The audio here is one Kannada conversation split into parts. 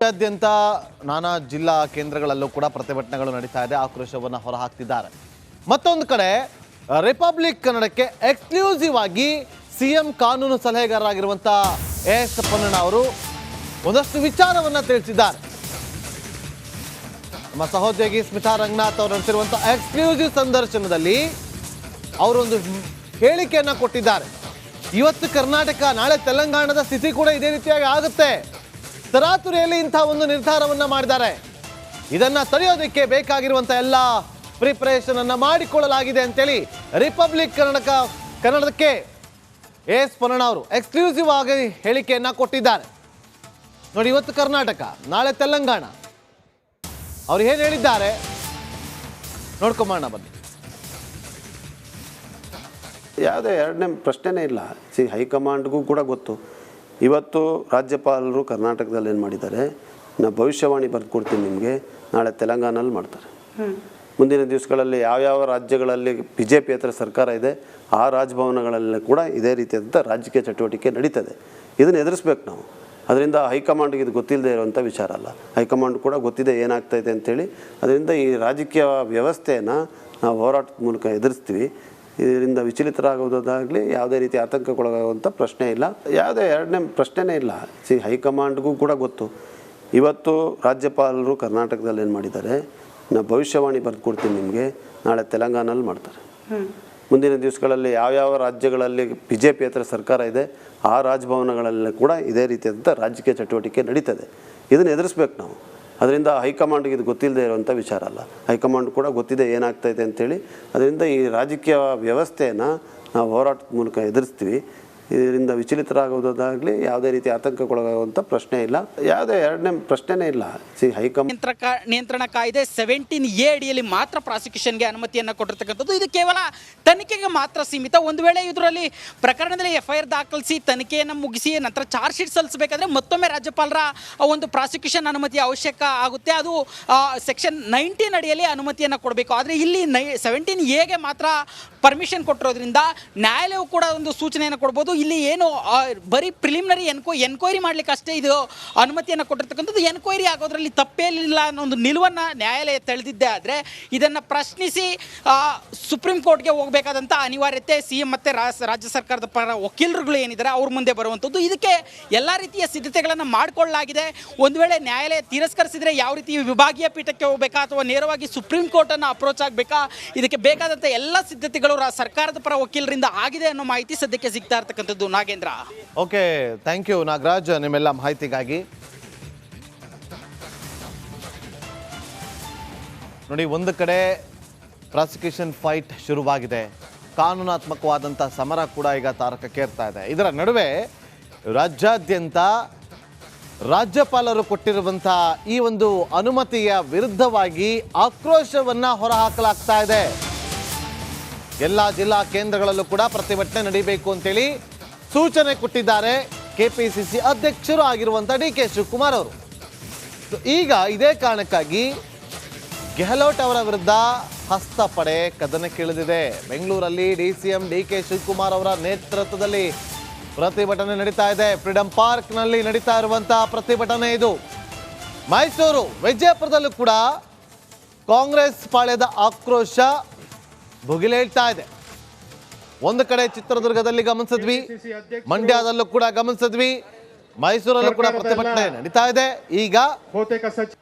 ರಾಜ್ಯಾದ್ಯಂತ ನಾನಾ ಜಿಲ್ಲಾ ಕೇಂದ್ರಗಳಲ್ಲೂ ಕೂಡ ಪ್ರತಿಭಟನೆಗಳು ನಡೀತಾ ಇದೆ, ಆಕ್ರೋಶವನ್ನು ಹೊರಹಾಕ್ತಿದ್ದಾರೆ. ಮತ್ತೊಂದು ಕಡೆ ರಿಪಬ್ಲಿಕ್ ಕನ್ನಡಕ್ಕೆ ಎಕ್ಸ್ಕ್ಲೂಸಿವ್ ಆಗಿ ಸಿಎಂ ಕಾನೂನು ಸಲಹೆಗಾರರಾಗಿರುವಂಥ ಎಸ್ ಪೊನ್ನಣ್ಣ ಅವರು ಒಂದಷ್ಟು ವಿಚಾರವನ್ನು ತಿಳಿಸಿದ್ದಾರೆ. ನಮ್ಮ ಸಹೋದ್ಯೋಗಿ ಸ್ಮಿತಾ ರಂಗನಾಥ್ ಅವರು ನಡೆಸಿರುವಂಥ ಎಕ್ಸ್ಕ್ಲೂಸಿವ್ ಸಂದರ್ಶನದಲ್ಲಿ ಅವರೊಂದು ಹೇಳಿಕೆಯನ್ನು ಕೊಟ್ಟಿದ್ದಾರೆ. ಇವತ್ತು ಕರ್ನಾಟಕ, ನಾಳೆ ತೆಲಂಗಾಣದ ಸ್ಥಿತಿ ಕೂಡ ಇದೇ ರೀತಿಯಾಗಿ ಆಗುತ್ತೆ. ತರಾತುರಿಯಲ್ಲಿ ಇಂಥ ಒಂದು ನಿರ್ಧಾರವನ್ನ ಮಾಡಿದ್ದಾರೆ. ಇದನ್ನ ತಡೆಯೋದಕ್ಕೆ ಬೇಕಾಗಿರುವಂತ ಎಲ್ಲ ಪ್ರಿಪರೇಷನ್ ಅನ್ನ ಮಾಡಿಕೊಳ್ಳಲಾಗಿದೆ ಅಂತೇಳಿ ರಿಪಬ್ಲಿಕ್ ಕನ್ನಡಕ್ಕೆ ಎಸ್ ಪೊನ್ನಣ್ಣ ಅವರು ಎಕ್ಸ್ಕ್ಲೂಸಿವ್ ಆಗಿ ಹೇಳಿಕೆಯನ್ನ ಕೊಟ್ಟಿದ್ದಾರೆ. ನೋಡಿ, ಇವತ್ತು ಕರ್ನಾಟಕ, ನಾಳೆ ತೆಲಂಗಾಣ. ಅವ್ರು ಏನ್ ಹೇಳಿದ್ದಾರೆ ನೋಡ್ಕೊಂಬೋಣ ಬನ್ನಿ. ಯಾವುದೇ ಎರಡನೇ ಪ್ರಶ್ನೆನೇ ಇಲ್ಲ. ಹೈಕಮಾಂಡ್ಗೂ ಕೂಡ ಗೊತ್ತು. ಇವತ್ತು ರಾಜ್ಯಪಾಲರು ಕರ್ನಾಟಕದಲ್ಲಿ ಏನು ಮಾಡಿದ್ದಾರೆ, ನಾ ಭವಿಷ್ಯವಾಣಿ ಬರೆದು ಕೊಡ್ತೀನಿ ನಿಮಗೆ, ನಾಳೆ ತೆಲಂಗಾಣಲ್ಲಿ ಮಾಡ್ತಾರೆ. ಮುಂದಿನ ದಿವಸಗಳಲ್ಲಿ ಯಾವ್ಯಾವ ರಾಜ್ಯಗಳಲ್ಲಿ BJP ಹತ್ರ ಸರ್ಕಾರ ಇದೆ ಆ ರಾಜಭವನಗಳಲ್ಲಿ ಕೂಡ ಇದೇ ರೀತಿಯಾದಂಥ ರಾಜಕೀಯ ಚಟುವಟಿಕೆ ನಡೀತದೆ. ಇದನ್ನು ಎದುರಿಸ್ಬೇಕು ನಾವು. ಅದರಿಂದ ಹೈಕಮಾಂಡ್ಗೆ ಇದು ಗೊತ್ತಿಲ್ಲದೆ ಇರುವಂಥ ವಿಚಾರ ಅಲ್ಲ. ಹೈಕಮಾಂಡ್ ಕೂಡ ಗೊತ್ತಿದೆ ಏನಾಗ್ತಾಯಿದೆ ಅಂಥೇಳಿ. ಅದರಿಂದ ಈ ರಾಜಕೀಯ ವ್ಯವಸ್ಥೆಯನ್ನು ನಾವು ಹೋರಾಟದ ಮೂಲಕ ಎದುರಿಸ್ತೀವಿ. ಇದರಿಂದ ವಿಚಲಿತರಾಗೋದಾಗಲಿ ಯಾವುದೇ ರೀತಿ ಆತಂಕಕ್ಕೊಳಗಾಗುವಂಥ ಪ್ರಶ್ನೆ ಇಲ್ಲ. ಯಾವುದೇ ಎರಡನೇ ಪ್ರಶ್ನೆನೇ ಇಲ್ಲ. ಹೈಕಮಾಂಡ್ಗೂ ಕೂಡ ಗೊತ್ತು. ಇವತ್ತು ರಾಜ್ಯಪಾಲರು ಕರ್ನಾಟಕದಲ್ಲಿ ಏನು ಮಾಡಿದ್ದಾರೆ, ನಾ ಭವಿಷ್ಯವಾಣಿ ಬರೆದು ಕೊಡ್ತೀನಿ ನಿಮಗೆ, ನಾಳೆ ತೆಲಂಗಾಣಲ್ಲಿ ಮಾಡ್ತಾರೆ. ಮುಂದಿನ ದಿವಸಗಳಲ್ಲಿ ಯಾವ್ಯಾವ ರಾಜ್ಯಗಳಲ್ಲಿ BJP ಹತ್ರ ಸರ್ಕಾರ ಇದೆ ಆ ರಾಜಭವನಗಳಲ್ಲಿ ಕೂಡ ಇದೇ ರೀತಿಯಾದಂಥ ರಾಜಕೀಯ ಚಟುವಟಿಕೆ ನಡೀತದೆ. ಇದನ್ನು ಎದುರಿಸ್ಬೇಕು ನಾವು. ಅದರಿಂದ ಹೈಕಮಾಂಡ್ಗೆ ಇದು ಗೊತ್ತಿಲ್ಲದೆ ಇರುವಂಥ ವಿಚಾರ ಅಲ್ಲ. ಹೈಕಮಾಂಡ್ ಕೂಡ ಗೊತ್ತಿದೆ ಏನಾಗ್ತಾಯಿದೆ ಅಂಥೇಳಿ. ಅದರಿಂದ ಈ ರಾಜಕೀಯ ವ್ಯವಸ್ಥೆಯನ್ನು ನಾವು ಹೋರಾಟದ ಮೂಲಕ ಎದುರಿಸ್ತೀವಿ. ಇದರಿಂದ ವಿಚಲಿತರಾಗೋದಾಗಲಿ ಯಾವುದೇ ರೀತಿ ಆತಂಕಕ್ಕೊಳಗಾಗುವಂಥ ಪ್ರಶ್ನೆ ಇಲ್ಲ. ಯಾವುದೇ ಎರಡನೇ ಪ್ರಶ್ನೆನೇ ಇಲ್ಲ. ನಿಯಂತ್ರಣ ಕಾಯ್ದೆ 17A ಅಡಿಯಲ್ಲಿ ಮಾತ್ರ ಪ್ರಾಸಿಕ್ಯೂಷನ್ಗೆ ಅನುಮತಿಯನ್ನು ಕೊಟ್ಟಿರ್ತಕ್ಕಂಥದ್ದು. ಇದು ಕೇವಲ ತನಿಖೆಗೆ ಮಾತ್ರ ಸೀಮಿತ. ಒಂದು ವೇಳೆ ಇದರಲ್ಲಿ ಪ್ರಕರಣದಲ್ಲಿ FIR ದಾಖಲಿಸಿ ತನಿಖೆಯನ್ನು ಮುಗಿಸಿ ನಂತರ ಚಾರ್ಜ್ ಶೀಟ್ ಸಲ್ಲಿಸಬೇಕಾದ್ರೆ ಮತ್ತೊಮ್ಮೆ ರಾಜ್ಯಪಾಲರ ಒಂದು ಪ್ರಾಸಿಕ್ಯೂಷನ್ ಅನುಮತಿ ಅವಶ್ಯಕ ಆಗುತ್ತೆ. ಅದು ಸೆಕ್ಷನ್ 19 ಅಡಿಯಲ್ಲಿ ಅನುಮತಿಯನ್ನು ಕೊಡಬೇಕು. ಆದರೆ ಇಲ್ಲಿ 17Aಗೆ ಮಾತ್ರ ಪರ್ಮಿಷನ್ ಕೊಟ್ಟಿರೋದ್ರಿಂದ ನ್ಯಾಯಾಲಯವು ಕೂಡ ಒಂದು ಸೂಚನೆಯನ್ನು ಕೊಡ್ಬೋದು. ಇಲ್ಲಿ ಏನು ಬರೀ ಪ್ರಿಲಿಮಿನರಿ ಎನ್ಕ್ವೈರಿ ಮಾಡ್ಲಿಕ್ಕೆ ಅಷ್ಟೇ ಇದು ಅನುಮತಿಯನ್ನು ಕೊಟ್ಟಿರ್ತಕ್ಕಂಥದ್ದು. ಎನ್ಕ್ವೈರಿ ಆಗೋದ್ರಲ್ಲಿ ತಪ್ಪೇಲಿಲ್ಲ ಅನ್ನೋ ಒಂದು ನಿಲುವನ್ನು ನ್ಯಾಯಾಲಯ ತಳೆದಿದ್ದೇ ಆದರೆ ಇದನ್ನು ಪ್ರಶ್ನಿಸಿ ಸುಪ್ರೀಂ ಕೋರ್ಟ್ಗೆ ಹೋಗಬೇಕಾದಂಥ ಅನಿವಾರ್ಯತೆ CM ಮತ್ತು ರಾಜ್ಯ ಸರ್ಕಾರದ ಪರ ವಕೀಲರುಗಳು ಏನಿದ್ದಾರೆ ಅವ್ರ ಮುಂದೆ ಬರುವಂಥದ್ದು. ಇದಕ್ಕೆ ಎಲ್ಲ ರೀತಿಯ ಸಿದ್ಧತೆಗಳನ್ನು ಮಾಡಿಕೊಳ್ಳಲಾಗಿದೆ. ಒಂದು ವೇಳೆ ನ್ಯಾಯಾಲಯ ತಿರಸ್ಕರಿಸಿದರೆ ಯಾವ ರೀತಿ ವಿಭಾಗೀಯ ಪೀಠಕ್ಕೆ ಹೋಗಬೇಕಾ ಅಥವಾ ನೇರವಾಗಿ ಸುಪ್ರೀಂ ಕೋರ್ಟನ್ನು ಅಪ್ರೋಚ್ ಆಗಬೇಕಾ, ಇದಕ್ಕೆ ಬೇಕಾದಂಥ ಎಲ್ಲ ಸಿದ್ಧತೆಗಳು ಸರ್ಕಾರದ ಪರ ವಕೀಲರಿಂದ ಆಗಿದೆ ಅನ್ನೋ ಮಾಹಿತಿ ಸದ್ಯಕ್ಕೆ ಸಿಗ್ತಾ ಇರ್ತಕ್ಕಂಥದ್ದು. Nagendra. Okay, thank you Nagaraj ನಿಮ್ಮೆಲ್ಲ ಮಾಹಿತಿಗಾಗಿ. ನೋಡಿ, ಒಂದು ಕಡೆ ಪ್ರಾಸಿಕ್ಯೂಷನ್ ಫೈಟ್ ಶುರುವಾಗಿದೆ. ಕಾನೂನಾತ್ಮಕವಾದಂಥ ಸಮರ ಕೂಡ ಈಗ ತಾರಕಕ್ಕೇರ್ತಾ ಇದೆ. ಇದರ ನಡುವೆ ರಾಜ್ಯಾದ್ಯಂತ ರಾಜ್ಯಪಾಲರು ಕೊಟ್ಟಿರುವಂಥ ಈ ಒಂದು ಅನುಮತಿಯ ವಿರುದ್ಧವಾಗಿ ಆಕ್ರೋಶವನ್ನು ಹೊರಹಾಕಲಾಗ್ತಾ ಇದೆ. ಎಲ್ಲ ಜಿಲ್ಲಾ ಕೇಂದ್ರಗಳಲ್ಲೂ ಕೂಡ ಪ್ರತಿಭಟನೆ ನಡೀಬೇಕು ಅಂತೇಳಿ ಸೂಚನೆ ಕೊಟ್ಟಿದ್ದಾರೆ KPCC ಅಧ್ಯಕ್ಷರು ಆಗಿರುವಂಥ DK ಶಿವಕುಮಾರ್ ಅವರು. ಈಗ ಇದೇ ಕಾರಣಕ್ಕಾಗಿ ಗೆಹ್ಲೋಟ್ ಅವರ ವಿರುದ್ಧ ಹಸ್ತಪಡೆ ಕದನಕ್ಕಿಳಿದಿದೆ. ಬೆಂಗಳೂರಲ್ಲಿ DCM DK ಶಿವಕುಮಾರ್ ಅವರ ನೇತೃತ್ವದಲ್ಲಿ ಪ್ರತಿಭಟನೆ ನಡೀತಾ ಇದೆ. ಫ್ರೀಡಂ ಪಾರ್ಕ್ನಲ್ಲಿ ನಡೀತಾ ಇರುವಂತಹ ಪ್ರತಿಭಟನೆ ಇದು. ಮೈಸೂರು, ವಿಜಯಪುರದಲ್ಲೂ ಕೂಡ ಕಾಂಗ್ರೆಸ್ ಪಾಳ್ಯದ ಆಕ್ರೋಶ ಭುಗಿಲೇಳ್ತಾ ಇದೆ. ಒಂದು ಕಡೆ ಚಿತ್ರದುರ್ಗದಲ್ಲಿ ಗಮನಿಸಿದ್ವಿ, ಮಂಡ್ಯದಲ್ಲೂ ಕೂಡ ಗಮನಿಸಿದ್ವಿ, ಮೈಸೂರಲ್ಲೂ ಕೂಡ ಪ್ರತಿಭಟನೆ ನಡೀತಾ ಇದೆ. ಈಗ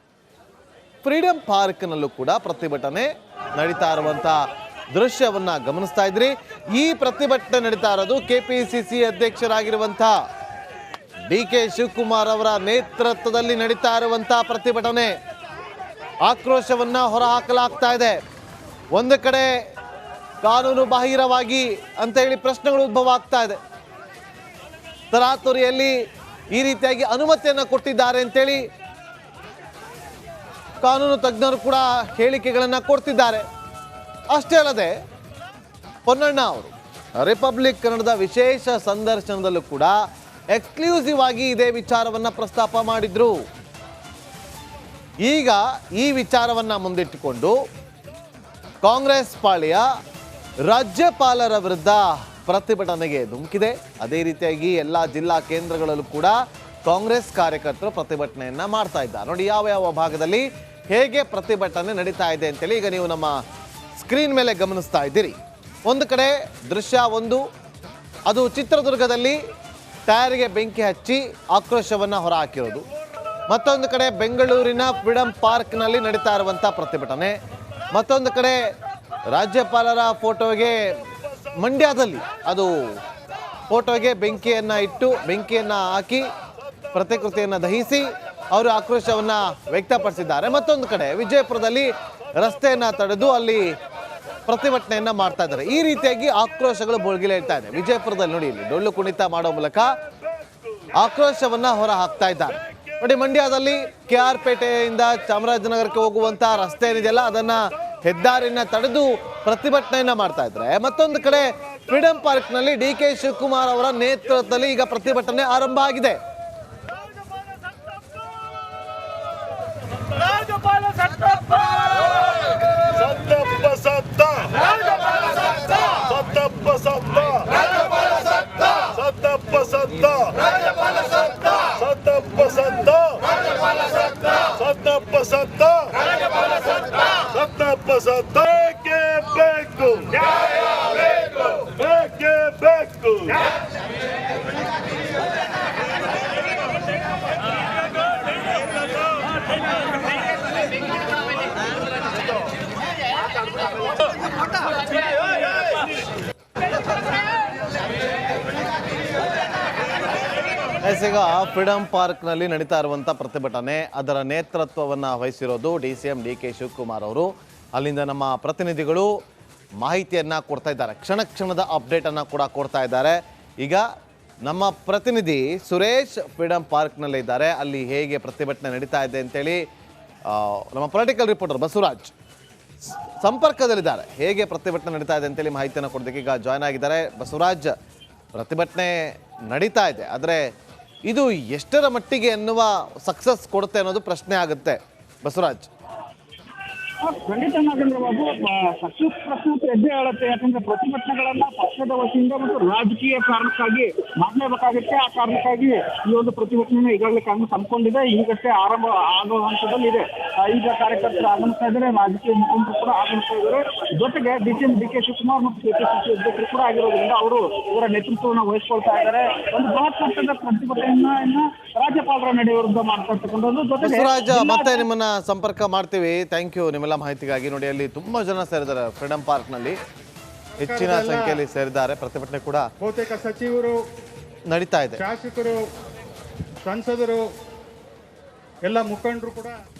ಫ್ರೀಡಂ ಪಾರ್ಕ್ನಲ್ಲೂ ಕೂಡ ಪ್ರತಿಭಟನೆ ನಡೀತಾ ಇರುವಂತ ದೃಶ್ಯವನ್ನ ಗಮನಿಸ್ತಾ ಇದ್ರಿ. ಈ ಪ್ರತಿಭಟನೆ ನಡೀತಾ ಇರೋದು KPCC ಅಧ್ಯಕ್ಷರಾಗಿರುವಂತ DK ಶಿವಕುಮಾರ್ ಅವರ ನೇತೃತ್ವದಲ್ಲಿ ನಡೀತಾ ಇರುವಂತ ಪ್ರತಿಭಟನೆ. ಆಕ್ರೋಶವನ್ನ ಹೊರಹಾಕಲಾಗ್ತಾ ಇದೆ. ಒಂದು ಕಡೆ ಕಾನೂನು ಬಾಹಿರವಾಗಿ ಅಂತ ಹೇಳಿ ಪ್ರಶ್ನೆಗಳು ಉದ್ಭವ ಆಗ್ತಾ ಇದೆ. ತರಾತುರಿಯಲ್ಲಿ ಈ ರೀತಿಯಾಗಿ ಅನುಮತಿಯನ್ನು ಕೊಟ್ಟಿದ್ದಾರೆ ಅಂತೇಳಿ ಕಾನೂನು ತಜ್ಞರು ಕೂಡ ಹೇಳಿಕೆಗಳನ್ನು ಕೊಡ್ತಿದ್ದಾರೆ. ಅಷ್ಟೇ ಅಲ್ಲದೆ ಪೊನ್ನಣ್ಣ ಅವರು ರಿಪಬ್ಲಿಕ್ ಕನ್ನಡದ ವಿಶೇಷ ಸಂದರ್ಶನದಲ್ಲೂ ಕೂಡ ಎಕ್ಸ್ಕ್ಲೂಸಿವ್ ಆಗಿ ಇದೇ ವಿಚಾರವನ್ನು ಪ್ರಸ್ತಾಪ ಮಾಡಿದ್ರು. ಈಗ ಈ ವಿಚಾರವನ್ನು ಮುಂದಿಟ್ಟುಕೊಂಡು ಕಾಂಗ್ರೆಸ್ ಪಾಳ್ಯ ರಾಜ್ಯಪಾಲರ ವಿರುದ್ಧ ಪ್ರತಿಭಟನೆಗೆ ಧುಮುಕಿದೆ. ಅದೇ ರೀತಿಯಾಗಿ ಎಲ್ಲ ಜಿಲ್ಲಾ ಕೇಂದ್ರಗಳಲ್ಲೂ ಕೂಡ ಕಾಂಗ್ರೆಸ್ ಕಾರ್ಯಕರ್ತರು ಪ್ರತಿಭಟನೆಯನ್ನ ಮಾಡ್ತಾ ಇದ್ದಾರೆ. ನೋಡಿ ಯಾವ ಯಾವ ಭಾಗದಲ್ಲಿ ಹೇಗೆ ಪ್ರತಿಭಟನೆ ನಡೀತಾ ಇದೆ ಅಂತೇಳಿ ಈಗ ನೀವು ನಮ್ಮ ಸ್ಕ್ರೀನ್ ಮೇಲೆ ಗಮನಿಸ್ತಾ ಇದ್ದೀರಿ. ಒಂದು ಕಡೆ ದೃಶ್ಯ ಒಂದು, ಅದು ಚಿತ್ರದುರ್ಗದಲ್ಲಿ ಟೈರ್ಗೆ ಬೆಂಕಿ ಹಚ್ಚಿ ಆಕ್ರೋಶವನ್ನು ಹೊರಹಾಕಿರೋದು. ಮತ್ತೊಂದು ಕಡೆ ಬೆಂಗಳೂರಿನ ಫ್ರೀಡಂ ಪಾರ್ಕ್ನಲ್ಲಿ ನಡೀತಾ ಇರುವಂಥ ಪ್ರತಿಭಟನೆ. ಮತ್ತೊಂದು ಕಡೆ ರಾಜ್ಯಪಾಲರ ಫೋಟೋಗೆ ಮಂಡ್ಯದಲ್ಲಿ ಅದು ಫೋಟೋಗೆ ಬೆಂಕಿಯನ್ನು ಹಾಕಿ ಪ್ರತಿಕೃತಿಯನ್ನು ದಹಿಸಿ ಅವರು ಆಕ್ರೋಶವನ್ನು ವ್ಯಕ್ತಪಡಿಸಿದ್ದಾರೆ. ಮತ್ತೊಂದು ಕಡೆ ವಿಜಯಪುರದಲ್ಲಿ ರಸ್ತೆಯನ್ನು ತಡೆದು ಅಲ್ಲಿ ಪ್ರತಿಭಟನೆಯನ್ನು ಮಾಡ್ತಾ ಇದ್ದಾರೆ. ಈ ರೀತಿಯಾಗಿ ಆಕ್ರೋಶಗಳು ಬೊಳಗಿಲೇಳ್ತಾ ಇದೆ. ವಿಜಯಪುರದಲ್ಲಿ ನೋಡಿ, ಇಲ್ಲಿ ಡೊಳ್ಳು ಕುಣಿತ ಮಾಡೋ ಮೂಲಕ ಆಕ್ರೋಶವನ್ನು ಹೊರ ಹಾಕ್ತಾ ಇದ್ದಾರೆ. ನೋಡಿ, ಮಂಡ್ಯದಲ್ಲಿ KR ಪೇಟೆಯಿಂದ ಚಾಮರಾಜನಗರಕ್ಕೆ ಹೋಗುವಂಥ ರಸ್ತೆ ಏನಿದೆಯಲ್ಲ ಅದನ್ನ ಹೆದ್ದಾರಿನ ತಡೆದು ಪ್ರತಿಭಟನೆಯನ್ನ ಮಾಡ್ತಾ ಇದ್ದಾರೆ. ಮತ್ತೊಂದು ಕಡೆ ಫ್ರೀಡಂ ಪಾರ್ಕ್ನಲ್ಲಿ DK ಶಿವಕುಮಾರ್ ಅವರ ನೇತೃತ್ವದಲ್ಲಿ ಈಗ ಪ್ರತಿಭಟನೆ ಆರಂಭ ಆಗಿದೆ. ಈಗ ಫ್ರೀಡಂ ಪಾರ್ಕ್ನಲ್ಲಿ ನಡೀತಾ ಇರುವಂಥ ಪ್ರತಿಭಟನೆ, ಅದರ ನೇತೃತ್ವವನ್ನು ವಹಿಸಿರೋದು DCM DK ಶಿವಕುಮಾರ್ ಅವರು. ಅಲ್ಲಿಂದ ನಮ್ಮ ಪ್ರತಿನಿಧಿಗಳು ಮಾಹಿತಿಯನ್ನು ಕೊಡ್ತಾ ಇದ್ದಾರೆ, ಕ್ಷಣದ ಅಪ್ಡೇಟನ್ನು ಕೂಡ ಕೊಡ್ತಾ ಇದ್ದಾರೆ. ಈಗ ನಮ್ಮ ಪ್ರತಿನಿಧಿ ಸುರೇಶ್ ಫ್ರೀಡಂ ಪಾರ್ಕ್ನಲ್ಲೇ ಇದ್ದಾರೆ. ಅಲ್ಲಿ ಹೇಗೆ ಪ್ರತಿಭಟನೆ ನಡೀತಾ ಇದೆ ಅಂತೇಳಿ ನಮ್ಮ ಪೊಲಿಟಿಕಲ್ ರಿಪೋರ್ಟರ್ ಬಸವರಾಜ್ ಸಂಪರ್ಕದಲ್ಲಿದ್ದಾರೆ. ಹೇಗೆ ಪ್ರತಿಭಟನೆ ನಡೀತಾ ಇದೆ ಅಂತೇಳಿ ಮಾಹಿತಿಯನ್ನು ಕೊಡೋದಕ್ಕೆ ಈಗ ಜಾಯ್ನ್ ಆಗಿದ್ದಾರೆ. ಬಸವರಾಜ್, ಪ್ರತಿಭಟನೆ ನಡೀತಾ ಇದೆ, ಆದರೆ ಇದು ಎಷ್ಟರ ಮಟ್ಟಿಗೆ ಎನ್ನುವ ಸಕ್ಸಸ್ ಕೊಡುತ್ತೆ ಅನ್ನೋದು ಪ್ರಶ್ನೆ ಆಗುತ್ತೆ. ಬಸವರಾಜ್, ಖಂಡಿತ ನಾಗೇಂದ್ರ ಬಾಬು, ಸಕ್ಸಸ್ ಪ್ರಶ್ನೆ ಎದ್ದೇ ಹೇಳುತ್ತೆ. ಯಾಕಂದ್ರೆ ಪ್ರತಿಭಟನೆಗಳನ್ನ ಪಕ್ಷದ ವತಿಯಿಂದ ಮತ್ತು ರಾಜಕೀಯ ಕಾರಣಕ್ಕಾಗಿ ಮಾಡಲೇಬೇಕಾಗುತ್ತೆ. ಆ ಕಾರಣಕ್ಕಾಗಿ ಈ ಒಂದು ಪ್ರತಿಭಟನೆ ಈಗಾಗಲೇ ಕಾಂಗ್ರೆಸ್ ಹಮ್ಮಿಕೊಂಡಿದೆ. ಈಗಷ್ಟೇ ಆರಂಭ ಆಗೋ ಹಂತದಲ್ಲಿ ಇದೆ. ಈಗ ಕಾರ್ಯಕರ್ತರು ಆಗಮಿಸ್ತಾ ಇದ್ದಾರೆ, ರಾಜಕೀಯ ಮುಖಂಡರು ಕೂಡ ಆಗಮಿಸ್ತಾ ಇದ್ದಾರೆ. ಜೊತೆಗೆ DCM DK ಶಿವಕುಮಾರ್ ಮತ್ತು KPCC ಅಧ್ಯಕ್ಷರು ಕೂಡ ಆಗಿರೋದ್ರಿಂದ ಅವರು ಇವರ ನೇತೃತ್ವವನ್ನು ವಹಿಸ್ಕೊಳ್ತಾ ಇದ್ದಾರೆ. ಒಂದು ಬೃಹತ್ ಮಟ್ಟದ ಪ್ರತಿಭಟನೆಯನ್ನ ರಾಜ್ಯಪಾಲರ ನಡೆ ವಿರುದ್ಧ ಮಾಡ್ತಾ ಇರ್ತಕ್ಕಂಥದ್ದು. ಜೊತೆಗೆ ಬಸವರಾಜ್, ಮತ್ತೆ ನಿಮ್ಮನ್ನ ಸಂಪರ್ಕ ಮಾಡ್ತೀವಿ. ಥ್ಯಾಂಕ್ ಯು ನಿಮ್ಮೆಲ್ಲ ಮಾಹಿತಿಗಾಗಿ. ನೋಡಿ, ಅಲ್ಲಿ ತುಂಬಾ ಜನ ಸೇರಿದ್ದಾರೆ ಫ್ರೀಡಂ ಪಾರ್ಕ್ನಲ್ಲಿ, ಹೆಚ್ಚಿನ ಸಂಖ್ಯೆಯಲ್ಲಿ ಸೇರಿದ್ದಾರೆ. ಪ್ರತಿಭಟನೆ ಕೂಡ ಬಹುತೇಕ ಸಚಿವರು ನಡೀತಾ ಇದೆ. ಶಾಸಕರು, ಸಂಸದರು, ಎಲ್ಲ ಮುಖಂಡರು ಕೂಡ